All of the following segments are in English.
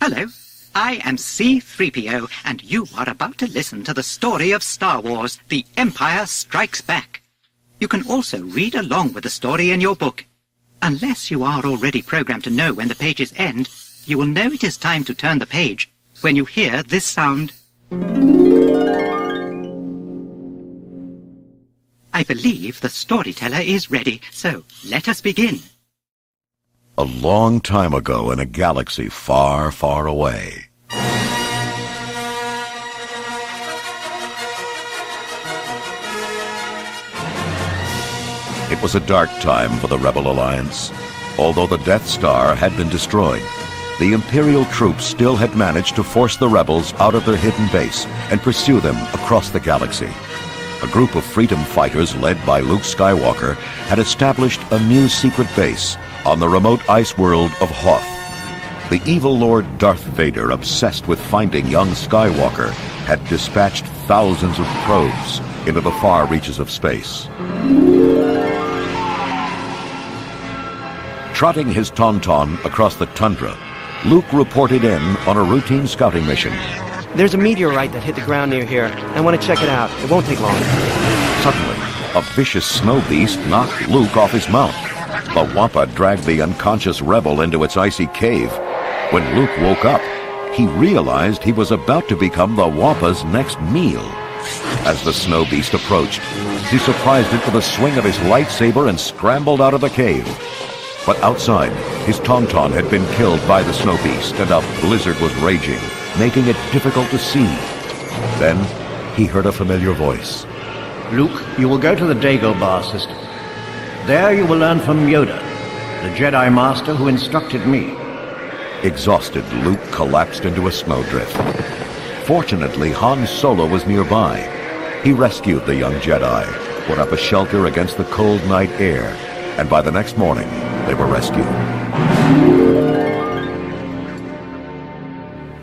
Hello, I am C-3PO, and you are about to listen to the story of Star Wars, The Empire Strikes Back. You can also read along with the story in your book. Unless you are already programmed to know when the pages end, you will know it is time to turn the page when you hear this sound. I believe the storyteller is ready, so let us begin. A long time ago in a galaxy far, far away. It was a dark time for the Rebel Alliance. Although the Death Star had been destroyed, the Imperial troops still had managed to force the rebels out of their hidden base and pursue them across the galaxy. A group of freedom fighters led by Luke Skywalker had established a new secret base on the remote ice world of Hoth. The evil Lord Darth Vader, obsessed with finding young Skywalker, had dispatched thousands of probes into the far reaches of space. Trotting his tauntaun across the tundra, Luke reported in on a routine scouting mission. There's a meteorite that hit the ground near here. I want to check it out. It won't take long. Suddenly, a vicious snow beast knocked Luke off his mount. The Wampa dragged the unconscious rebel into its icy cave. When Luke woke up, he realized he was about to become the Wampa's next meal. As the snow beast approached, he surprised it with a swing of his lightsaber and scrambled out of the cave. But outside, his tauntaun had been killed by the snow beast, and a blizzard was raging, making it difficult to see. Then he heard a familiar voice. Luke, you will go to the Dagobah system. There you will learn from Yoda, the Jedi Master who instructed me. Exhausted, Luke collapsed into a snowdrift. Fortunately, Han Solo was nearby. He rescued the young Jedi, put up a shelter against the cold night air, and by the next morning, they were rescued.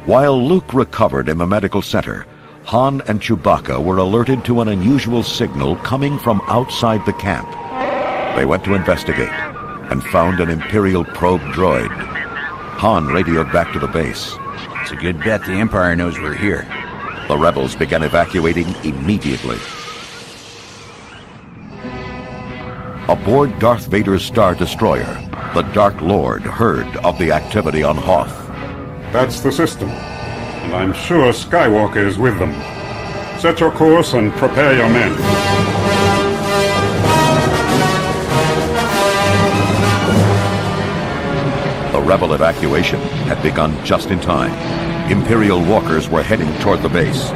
While Luke recovered in the medical center, Han and Chewbacca were alerted to an unusual signal coming from outside the camp. They went to investigate and found an Imperial probe droid. Han radioed back to the base. It's a good bet the Empire knows we're here. The rebels began evacuating immediately. Aboard Darth Vader's Star Destroyer, the Dark Lord heard of the activity on Hoth. That's the system, and I'm sure Skywalker is with them. Set your course and prepare your men. The rebel evacuation had begun just in time. Imperial walkers were heading toward the base.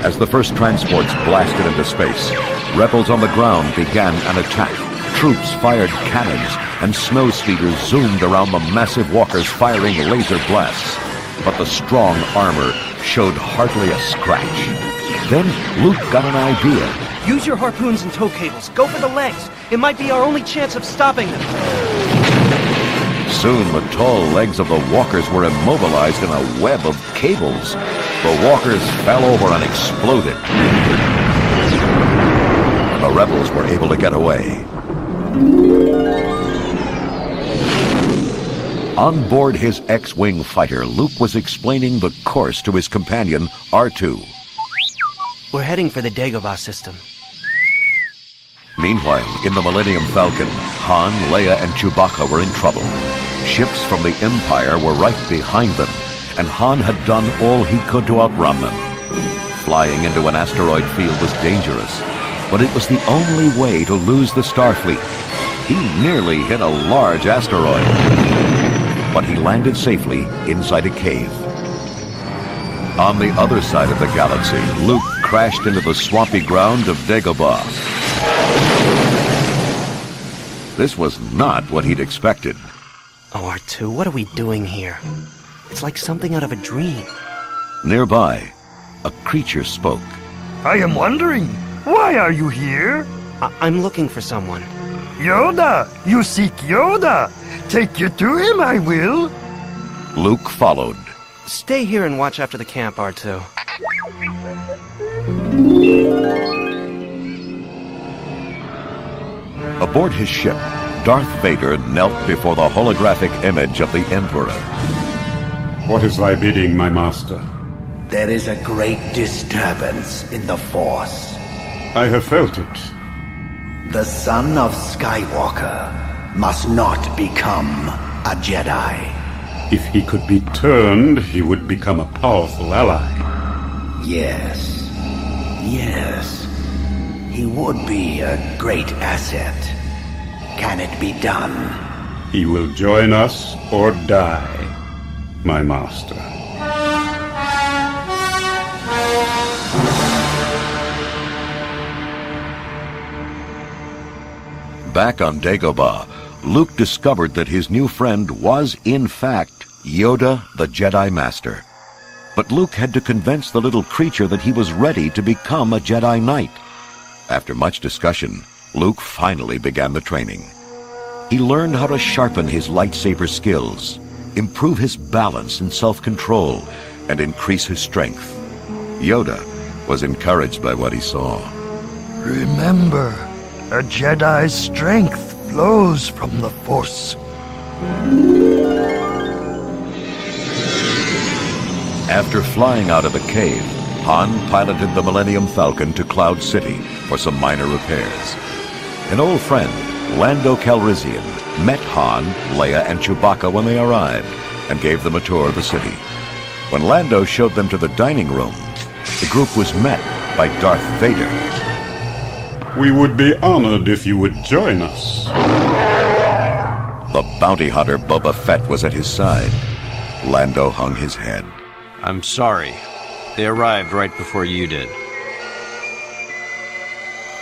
As the first transports blasted into space, rebels on the ground began an attack. Troops fired cannons, and snow speeders zoomed around the massive walkers firing laser blasts. But the strong armor showed hardly a scratch. Then Luke got an idea. Use your harpoons and tow cables. Go for the legs. It might be our only chance of stopping them. Soon the tall legs of the walkers were immobilized in a web of cables. The walkers fell over and exploded. The rebels were able to get away. On board his X-Wing fighter, Luke was explaining the course to his companion, R2. We're heading for the Dagobah system. Meanwhile, in the Millennium Falcon, Han, Leia, and Chewbacca were in trouble. Ships from the Empire were right behind them, and Han had done all he could to outrun them. Flying into an asteroid field was dangerous, but it was the only way to lose the Starfleet. He nearly hit a large asteroid, but he landed safely inside a cave. On the other side of the galaxy, Luke crashed into the swampy ground of Dagobah. This was not what he'd expected. Oh, R2, what are we doing here? It's like something out of a dream. Nearby, a creature spoke. I am wondering, why are you here? I'm looking for someone. Yoda! You seek Yoda! Take you to him, I will! Luke followed. Stay here and watch after the camp, R2. Aboard his ship, Darth Vader knelt before the holographic image of the Emperor. What is thy bidding, my master? There is a great disturbance in the Force. I have felt it. The son of Skywalker must not become a Jedi. If he could be turned, he would become a powerful ally. Yes. Yes. He would be a great asset. Can it be done? He will join us or die, my master. Back on Dagobah, Luke discovered that his new friend was, in fact, Yoda the Jedi Master. But Luke had to convince the little creature that he was ready to become a Jedi Knight. After much discussion, Luke finally began the training. He learned how to sharpen his lightsaber skills, improve his balance and self-control, and increase his strength. Yoda was encouraged by what he saw. Remember, a Jedi's strength flows from the Force. After flying out of the cave, Han piloted the Millennium Falcon to Cloud City for some minor repairs. An old friend, Lando Calrissian, met Han, Leia, and Chewbacca when they arrived and gave them a tour of the city. When Lando showed them to the dining room, the group was met by Darth Vader. We would be honored if you would join us. The bounty hunter Boba Fett was at his side. Lando hung his head. I'm sorry. They arrived right before you did.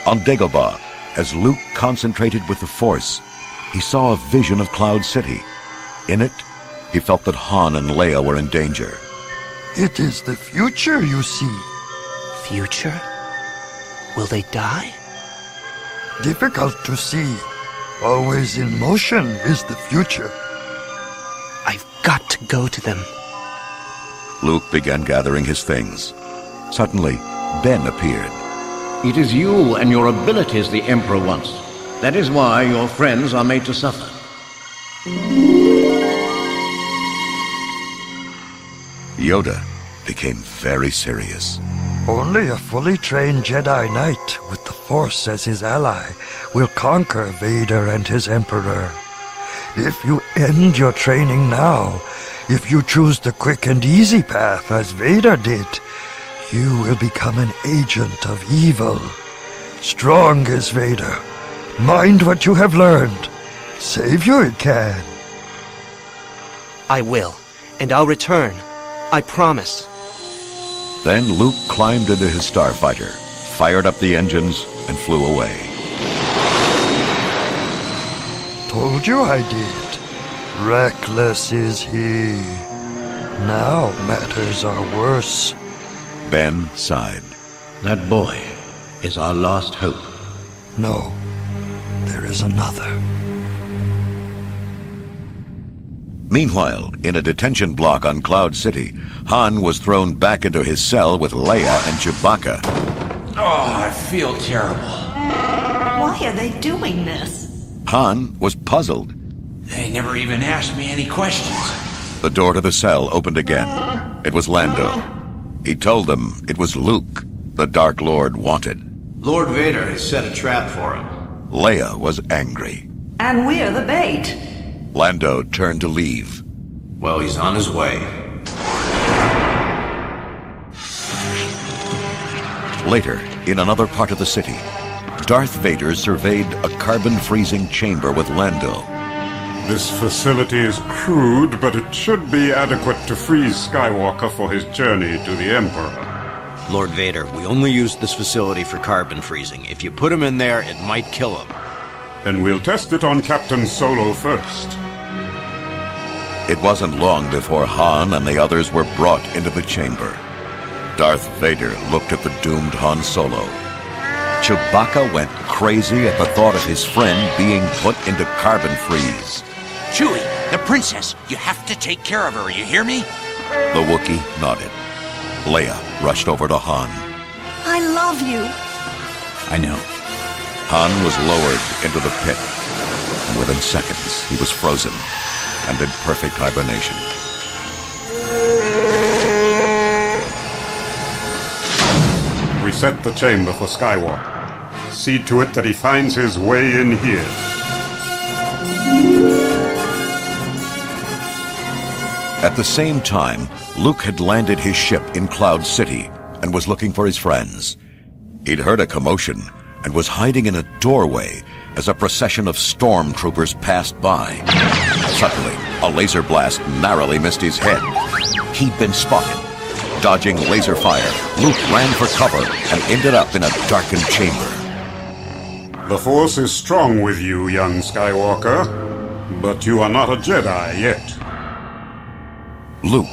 On Dagobah, as Luke concentrated with the Force, he saw a vision of Cloud City. In it, he felt that Han and Leia were in danger. It is the future you see. Future? Will they die? Difficult to see. Always in motion is the future. I've got to go to them. Luke began gathering his things. Suddenly, Ben appeared. It is you and your abilities the Emperor wants. That is why your friends are made to suffer. Yoda became very serious. Only a fully trained Jedi Knight with the Force as his ally will conquer Vader and his Emperor. If you end your training now, if you choose the quick and easy path as Vader did, you will become an agent of evil. Strong as Vader. Mind what you have learned. Save you it can. I will, and I'll return. I promise. Then Luke climbed into his starfighter, fired up the engines, and flew away. Told you I did. Reckless is he. Now matters are worse. Ben sighed. That boy is our last hope. No, there is another. Meanwhile, in a detention block on Cloud City, Han was thrown back into his cell with Leia and Chewbacca. Oh, I feel terrible. Why are they doing this? Han was puzzled. They never even asked me any questions. The door to the cell opened again. It was Lando. He told them it was Luke, the Dark Lord wanted. Lord Vader has set a trap for him. Leia was angry. And we're the bait. Lando turned to leave. Well, he's on his way. Later, in another part of the city, Darth Vader surveyed a carbon-freezing chamber with Lando. This facility is crude, but it should be adequate to freeze Skywalker for his journey to the Emperor. Lord Vader, we only use this facility for carbon freezing. If you put him in there, it might kill him. Then we'll test it on Captain Solo first. It wasn't long before Han and the others were brought into the chamber. Darth Vader looked at the doomed Han Solo. Chewbacca went crazy at the thought of his friend being put into carbon freeze. Chewie, the princess, you have to take care of her, you hear me? The Wookiee nodded. Leia rushed over to Han. I love you. I know. Han was lowered into the pit, and within seconds he was frozen and in perfect hibernation. reset the chamber for Skywalker. See to it that he finds his way in here. At the same time, Luke had landed his ship in Cloud City and was looking for his friends. He'd heard a commotion and was hiding in a doorway as a procession of stormtroopers passed by. Suddenly, a laser blast narrowly missed his head. He'd been spotted. Dodging laser fire, Luke ran for cover and ended up in a darkened chamber. The Force is strong with you, young Skywalker, but you are not a Jedi yet. Luke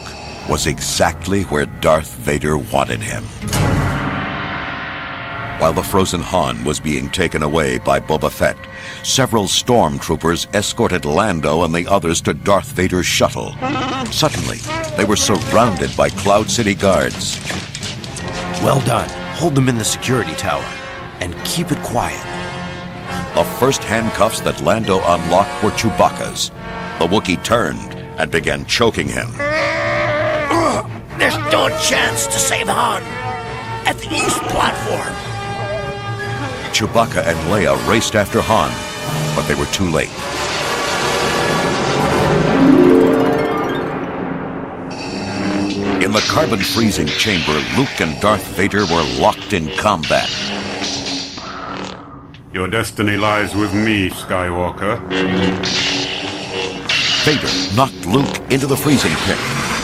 was exactly where Darth Vader wanted him. While the frozen Han was being taken away by Boba Fett, several stormtroopers escorted Lando and the others to Darth Vader's shuttle. Suddenly, they were surrounded by Cloud City guards. Well done. Hold them in the security tower. And keep it quiet. The first handcuffs that Lando unlocked were Chewbacca's. The Wookiee turned and began choking him. There's no chance to save Han. At the east platform. Chewbacca and Leia raced after Han, but they were too late. In the carbon freezing chamber, Luke and Darth Vader were locked in combat. Your destiny lies with me, Skywalker. Vader knocked Luke into the freezing pit.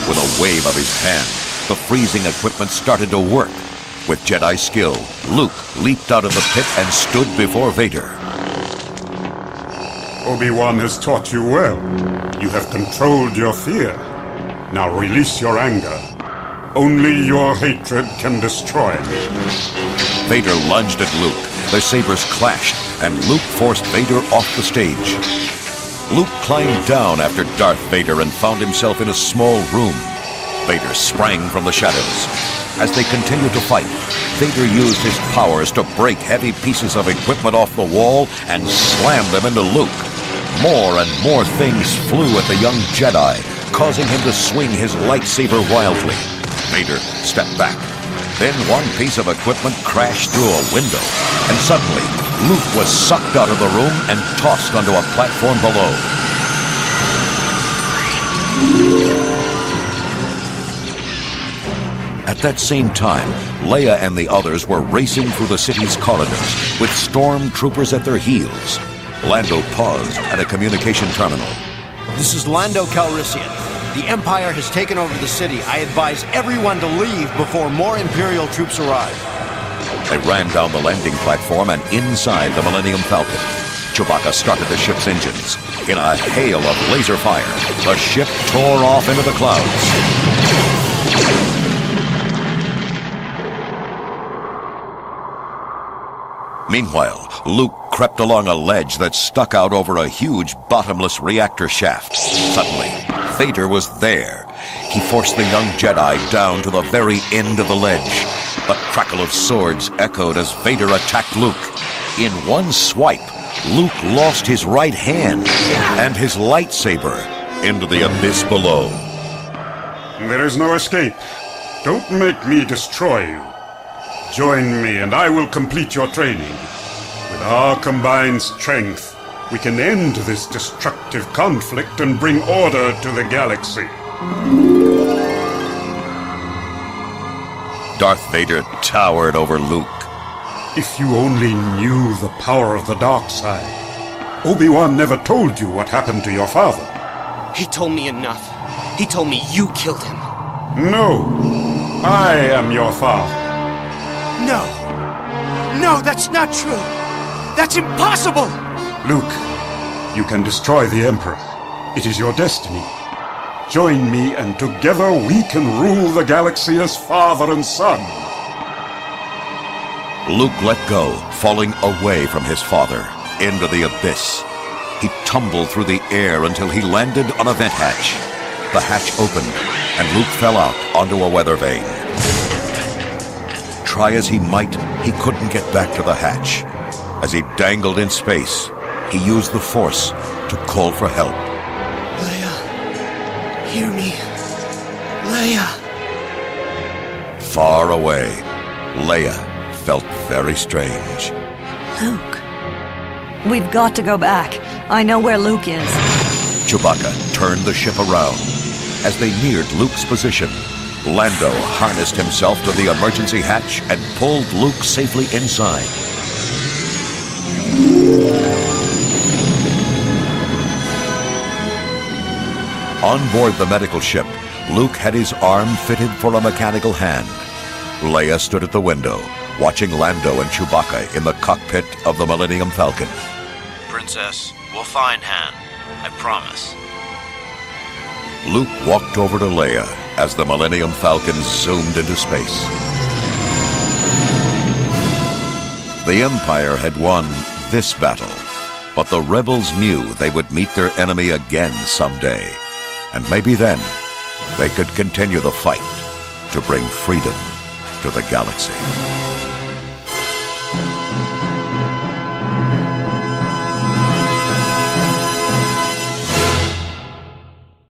With a wave of his hand, the freezing equipment started to work. With Jedi skill, Luke leaped out of the pit and stood before Vader. Obi-Wan has taught you well. You have controlled your fear. Now release your anger. Only your hatred can destroy me. Vader lunged at Luke. Their sabers clashed, and Luke forced Vader off the stage. Luke climbed down after Darth Vader and found himself in a small room. Vader sprang from the shadows. As they continued to fight, Vader used his powers to break heavy pieces of equipment off the wall and slam them into Luke. More and more things flew at the young Jedi, causing him to swing his lightsaber wildly. Vader stepped back. Then one piece of equipment crashed through a window, and suddenly, Luke was sucked out of the room and tossed onto a platform below. At that same time, Leia and the others were racing through the city's corridors, with stormtroopers at their heels. Lando paused at a communication terminal. This is Lando Calrissian. The Empire has taken over the city. I advise everyone to leave before more Imperial troops arrive. They ran down the landing platform and inside the Millennium Falcon. Chewbacca started the ship's engines. In a hail of laser fire, the ship tore off into the clouds. Meanwhile, Luke crept along a ledge that stuck out over a huge bottomless reactor shaft. Suddenly, Vader was there. He forced the young Jedi down to the very end of the ledge. The crackle of swords echoed as Vader attacked Luke. In one swipe, Luke lost his right hand and his lightsaber into the abyss below. There is no escape. Don't make me destroy you. Join me and I will complete your training. With our combined strength, we can end this destructive conflict and bring order to the galaxy. Darth Vader towered over Luke. If you only knew the power of the dark side. Obi-Wan never told you what happened to your father. He told me enough. He told me you killed him. No, I am your father. No. No, that's not true. That's impossible. Luke, you can destroy the Emperor. It is your destiny. Join me and together we can rule the galaxy as father and son. Luke let go, falling away from his father, into the abyss. He tumbled through the air until he landed on a vent hatch. The hatch opened, and Luke fell out onto a weather vane. Try as he might, he couldn't get back to the hatch. As he dangled in space, he used the Force to call for help. Leia, hear me. Leia. Far away, Leia, felt very strange. Luke. We've got to go back. I know where Luke is. Chewbacca turned the ship around. As they neared Luke's position, Lando harnessed himself to the emergency hatch and pulled Luke safely inside. On board the medical ship, Luke had his arm fitted for a mechanical hand. Leia stood at the window, watching Lando and Chewbacca in the cockpit of the Millennium Falcon. Princess, we'll find Han. I promise. Luke walked over to Leia as the Millennium Falcon zoomed into space. The Empire had won this battle, but the rebels knew they would meet their enemy again someday, and maybe then they could continue the fight to bring freedom to the galaxy.